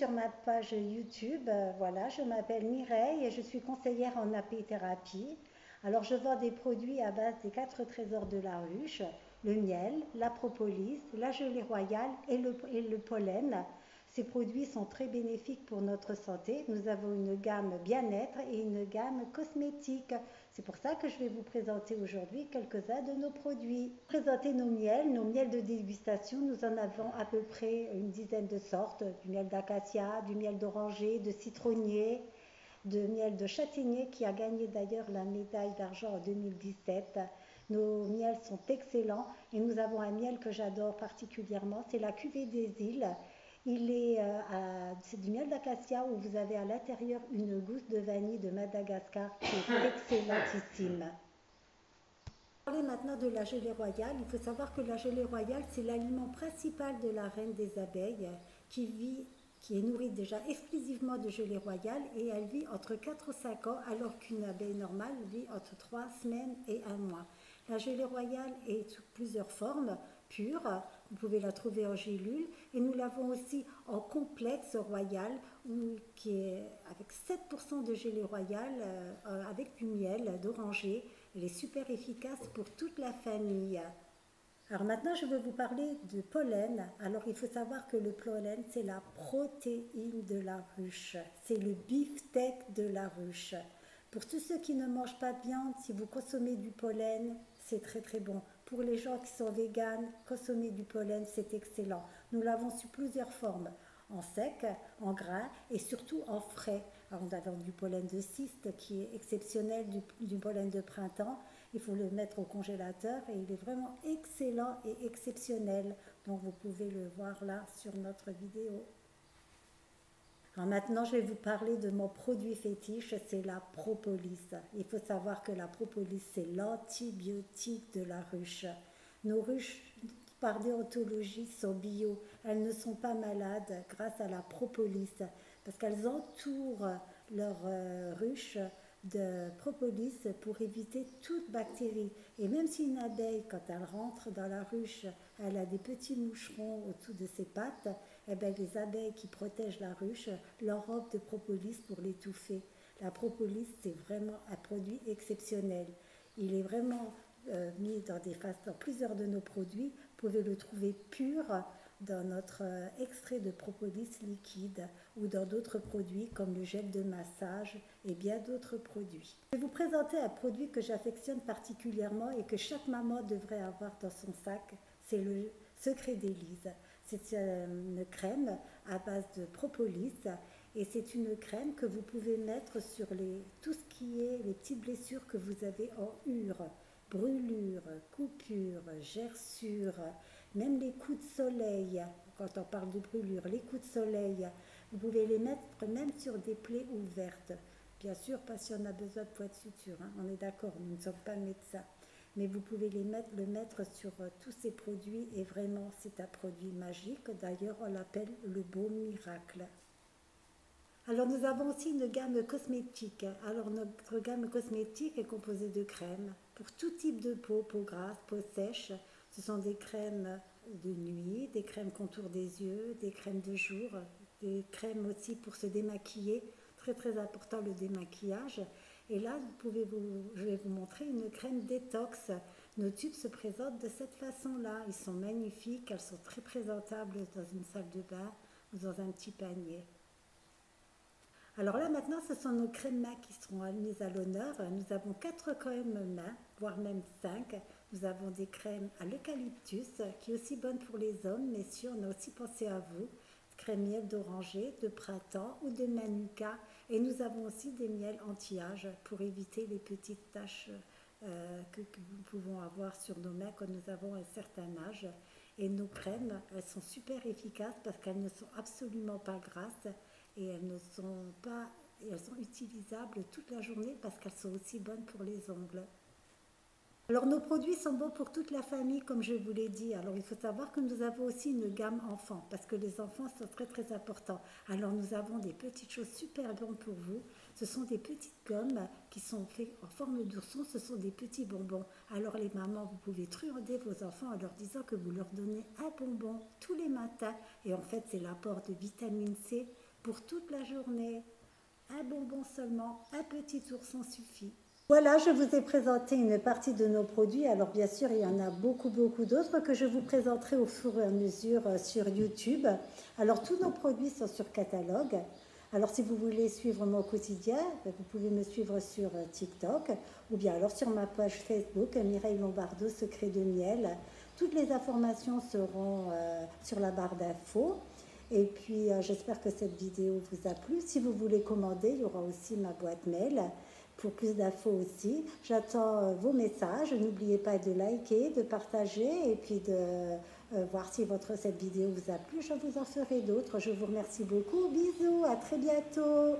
sur ma page YouTube. Voilà, je m'appelle Mireille et je suis conseillère en apithérapie. Alors, je vends des produits à base des quatre trésors de la ruche, le miel, la propolis, la gelée royale et le pollen. Ces produits sont très bénéfiques pour notre santé. Nous avons une gamme bien-être et une gamme cosmétique. C'est pour ça que je vais vous présenter aujourd'hui quelques-uns de nos produits. Présenter nos miels de dégustation. Nous en avons à peu près une dizaine de sortes. Du miel d'acacia, du miel d'oranger, de citronnier, de miel de châtaignier qui a gagné d'ailleurs la médaille d'argent en 2017. Nos miels sont excellents et nous avons un miel que j'adore particulièrement, c'est la cuvée des îles. C'est du miel d'acacia où vous avez à l'intérieur une gousse de vanille de Madagascar qui est excellentissime. Parler maintenant de la gelée royale. Il faut savoir que la gelée royale, c'est l'aliment principal de la reine des abeilles qui est nourrie déjà exclusivement de gelée royale et elle vit entre 4 et 5 ans alors qu'une abeille normale vit entre 3 semaines et un mois. La gelée royale est sous plusieurs formes, pure, vous pouvez la trouver en gélule et nous l'avons aussi en complexe royal qui est avec 7% de gelée royale avec du miel d'oranger. Elle est super efficace pour toute la famille. Alors maintenant, je vais vous parler de pollen. Alors il faut savoir que le pollen, c'est la protéine de la ruche. C'est le beefsteak de la ruche. Pour tous ceux qui ne mangent pas de viande, si vous consommez du pollen, c'est très très bon. Pour les gens qui sont véganes, consommer du pollen, c'est excellent. Nous l'avons sous plusieurs formes, en sec, en grain et surtout en frais. Alors nous avons du pollen de cyste qui est exceptionnel, du pollen de printemps. Il faut le mettre au congélateur et il est vraiment excellent et exceptionnel. Donc vous pouvez le voir là sur notre vidéo. Alors maintenant, je vais vous parler de mon produit fétiche, c'est la propolis. Il faut savoir que la propolis, c'est l'antibiotique de la ruche. Nos ruches, par déontologie, sont bio. Elles ne sont pas malades grâce à la propolis, parce qu'elles entourent leur ruche de propolis pour éviter toute bactérie. Et même si une abeille, quand elle rentre dans la ruche, elle a des petits moucherons au-dessous de ses pattes, eh bien, les abeilles qui protègent la ruche l'enrobent de propolis pour l'étouffer. La propolis, c'est vraiment un produit exceptionnel. Il est vraiment mis dans plusieurs de nos produits. Vous pouvez le trouver pur dans notre extrait de propolis liquide ou dans d'autres produits comme le gel de massage et bien d'autres produits. Je vais vous présenter un produit que j'affectionne particulièrement et que chaque maman devrait avoir dans son sac, c'est le Secret d'Élise. C'est une crème à base de propolis et c'est une crème que vous pouvez mettre sur tout ce qui est les petites blessures que vous avez en hure, brûlures, coupures, gerçures, même les coups de soleil. Quand on parle de brûlures, les coups de soleil, vous pouvez les mettre même sur des plaies ouvertes. Bien sûr, pas si on a besoin de points de suture, hein. On est d'accord, nous ne sommes pas médecins. Mais vous pouvez le mettre sur tous ces produits et vraiment c'est un produit magique. D'ailleurs on l'appelle le baume miracle. Alors nous avons aussi une gamme cosmétique. Alors notre gamme cosmétique est composée de crèmes pour tout type de peau grasse, peau sèche. Ce sont des crèmes de nuit, des crèmes contour des yeux, des crèmes de jour, des crèmes aussi pour se démaquiller. Très très important le démaquillage. Et là, je vais vous montrer une crème détox. Nos tubes se présentent de cette façon-là. Ils sont magnifiques, elles sont très présentables dans une salle de bain ou dans un petit panier. Alors là, maintenant, ce sont nos crèmes mains qui seront mises à l'honneur. Nous avons 4 crèmes mains, voire même 5. Nous avons des crèmes à l'eucalyptus, qui est aussi bonne pour les hommes, messieurs, on a aussi pensé à vous. Crème miel d'oranger, de printemps ou de manuka. Et nous avons aussi des miels anti-âge pour éviter les petites taches que nous pouvons avoir sur nos mains quand nous avons un certain âge. Et nos crèmes, elles sont super efficaces parce qu'elles ne sont absolument pas grasses et elles sont utilisables toute la journée parce qu'elles sont aussi bonnes pour les ongles. Alors nos produits sont bons pour toute la famille comme je vous l'ai dit. Alors il faut savoir que nous avons aussi une gamme enfants parce que les enfants sont très très importants. Alors nous avons des petites choses super bonnes pour vous. Ce sont des petites gommes qui sont faites en forme d'ourson. Ce sont des petits bonbons. Alors les mamans, vous pouvez truander vos enfants en leur disant que vous leur donnez un bonbon tous les matins. Et en fait c'est l'apport de vitamine C pour toute la journée. Un bonbon seulement, un petit ourson suffit. Voilà, je vous ai présenté une partie de nos produits. Alors bien sûr, il y en a beaucoup d'autres que je vous présenterai au fur et à mesure sur YouTube. Alors tous nos produits sont sur catalogue. Alors si vous voulez suivre mon quotidien, vous pouvez me suivre sur TikTok ou bien alors sur ma page Facebook, Mireille Lombardo, Secret de miel. Toutes les informations seront sur la barre d'infos. Et puis j'espère que cette vidéo vous a plu. Si vous voulez commander, il y aura aussi ma boîte mail. Pour plus d'infos aussi, j'attends vos messages. N'oubliez pas de liker, de partager et puis de voir si cette vidéo vous a plu. Je vous en ferai d'autres. Je vous remercie beaucoup. Bisous, à très bientôt.